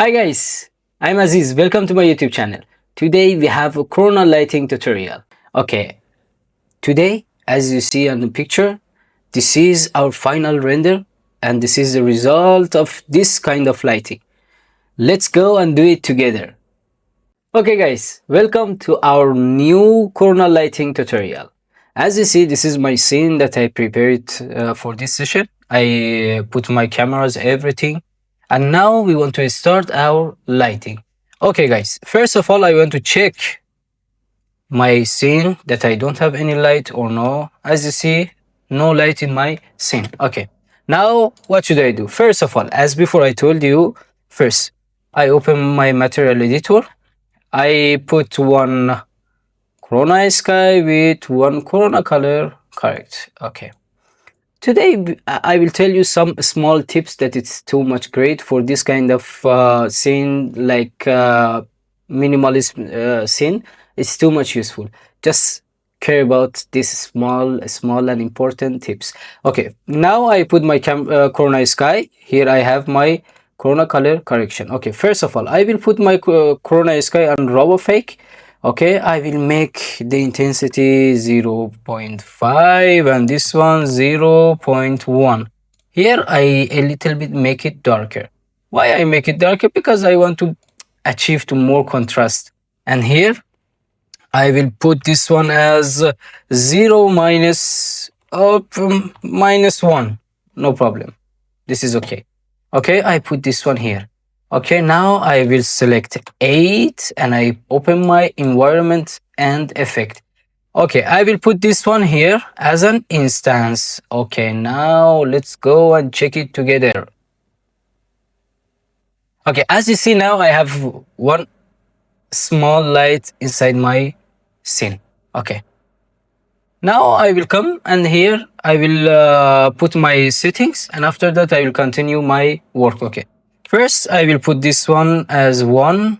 Hi guys, I'm Aziz. Welcome to my YouTube channel. Today we have a corona lighting tutorial. Okay, today as you see on the picture, this is our final render and this is the result of this kind of lighting. Let's go and do it together. Okay guys, welcome to our new corona lighting tutorial. As you see, this is my scene that I prepared for this session. I put my cameras, everything. And now we want to start our lighting. Okay guys, first of all, I want to check my scene that I don't have any light or no. As you see, no light in my scene. Okay, now what should I do? First of all, as before I told you, first I open my material editor. I put one Corona sky with one Corona color. Correct. Okay. Today I will tell you some small tips that it's too much great for this kind of scene, like minimalist scene. It's too much useful. Just care about this small and important tips. Okay. Now I put my Corona sky. Here I have my Corona color correction. Okay. First of all, I will put my Corona sky on Robo Fake. Okay, I will make the intensity 0.5 and this one 0.1. Here I a little bit make it darker. Why I make it darker? Because I want to achieve to more contrast. And here I will put this one as 0 minus 1. No problem. This is okay. Okay, I put this one here. Okay, now I will select 8 and I open my environment and effect. Okay, I will put this one here as an instance. Okay, now let's go and check it together. Okay, as you see now, I have one small light inside my scene. Okay, now I will come and here I will put my settings and after that I will continue my work. Okay, first I will put this one as 1.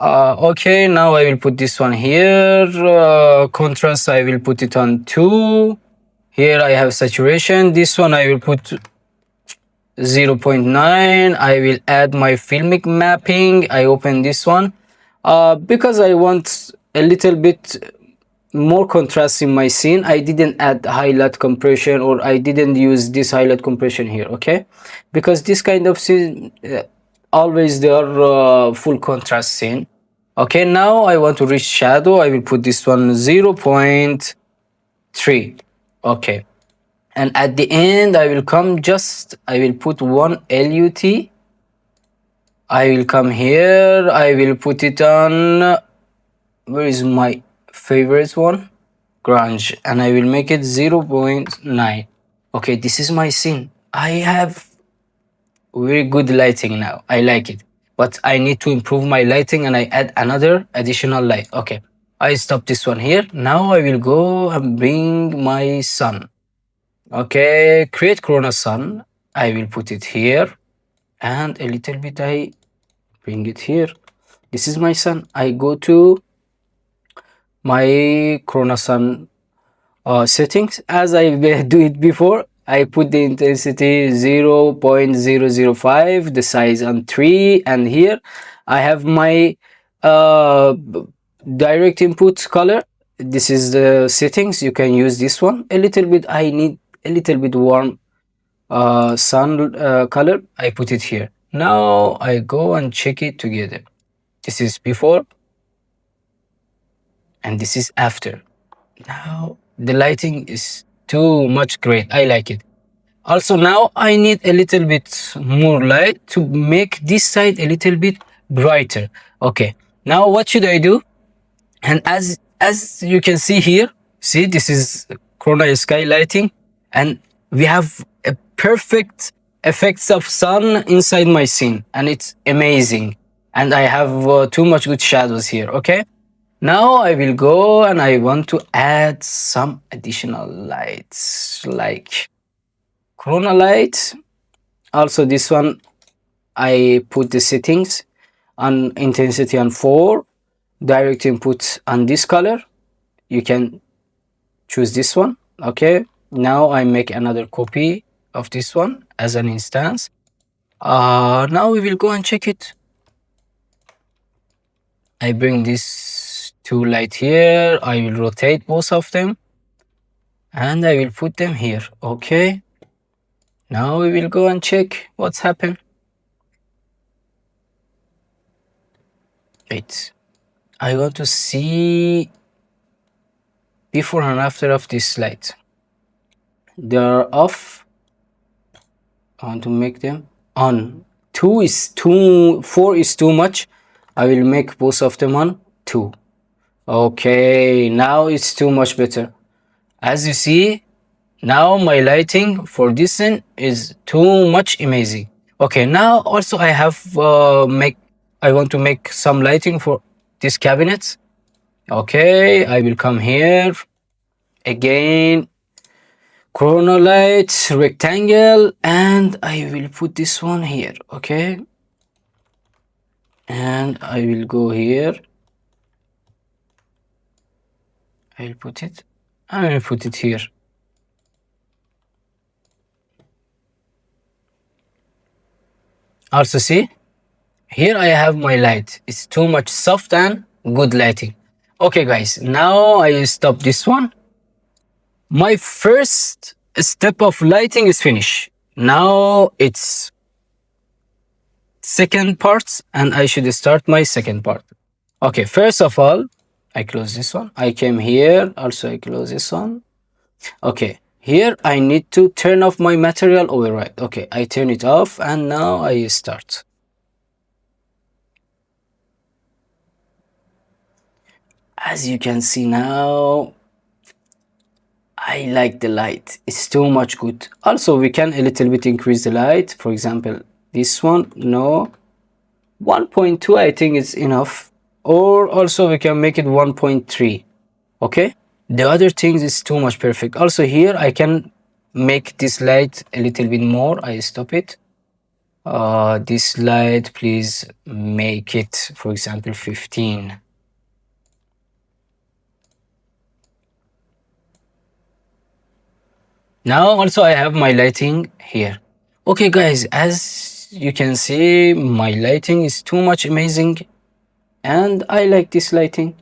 Okay, now I will put this one here. Contrast I will put it on 2. Here I have saturation. This one I will put 0.9. I will add my filmic mapping. I open this one because I want a little bit more contrast in my scene. I didn't add highlight compression or I didn't use this highlight compression here. Okay, because this kind of scene always they are full contrast scene. Okay, now I want to reach shadow. I will put this one 0.3. Okay, and at the end I will come I will put one LUT. I will come here. I will put it on, where is my favorite one? Grunge, and I will make it 0.9. Okay, this is my scene. I have very good lighting now. I like it, but I need to improve my lighting and I add another additional light. Okay, I stop this one here. Now I will go and bring my sun. Okay, create Corona sun. I will put it here and a little bit I bring it here. This is my sun. I go to my Corona sun settings as I do it before. I put the intensity 0.005, the size on 3, and here I have my direct input color. This is the settings. You can use this one. A little bit, I need a little bit warm sun color. I put it here. Now I go and check it together. This is before and this is after. Now the lighting is too much great. I like it. Also now I need a little bit more light to make this side a little bit brighter. Okay, now what should I do? And as you can see here, see, this is Corona sky lighting and we have a perfect effects of sun inside my scene and it's amazing, and I have too much good shadows here. Okay, now I will go and I want to add some additional lights like Corona light. Also this one I put the settings on intensity on 4, direct input on this color. You can choose this one. Okay, now I make another copy of this one as an instance. Now we will go and check it. I bring this two light here. I will rotate both of them and I will put them here. Okay. Now we will go and check what's happened. Wait. I want to see before and after of this light. They are off. I want to make them on. 2 is too, 4 is too much. I will make both of them on 2. Okay, now it's too much better. As you see, now my lighting for this scene is too much amazing. Okay, now also I have I want to make some lighting for this cabinet. Okay, I will come here again, corner light, rectangle, and I will put this one here. Okay, and I will go here. I will put it. I will put it here. Also see, here I have my light. It's too much soft and good lighting. Okay guys, now I stop this one. My first step of lighting is finished. Now it's second part and I should start my second part. Okay, first of all, I close this one. I came here, also I close this one. Okay, here I need to turn off my material override. Okay, I turn it off and now I start. As you can see now, I like the light. It's too much good. Also, we can a little bit increase the light. For example, this one, no. 1.2 I think is enough. Or also we can make it 1.3. Okay. The other things is too much perfect. Also here I can make this light a little bit more. I stop it. This light, please make it, for example, 15. Now also I have my lighting here. Okay guys, as you can see, my lighting is too much amazing and I like this lighting.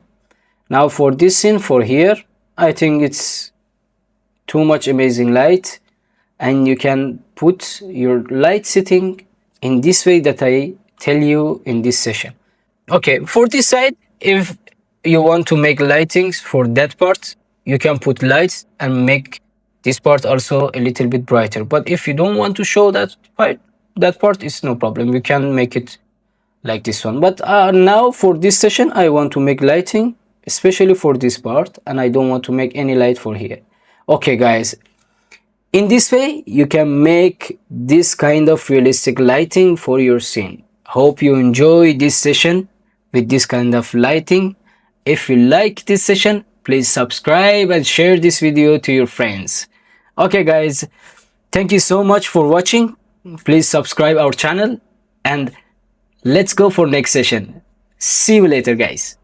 Now for this scene, for here, I think it's too much amazing light, and you can put your light setting in this way that I tell you in this session. Okay, for this side, if you want to make lightings for that part, you can put lights and make this part also a little bit brighter. But if you don't want to show that part, it's no problem. You can make it like this one. But now for this session, I want to make lighting, especially for this part, and I don't want to make any light for here. Okay guys, in this way you can make this kind of realistic lighting for your scene. Hope you enjoy this session with this kind of lighting. If you like this session, please subscribe and share this video to your friends. Okay guys, thank you so much for watching. Please subscribe our channel and let's go for next session. See you later guys.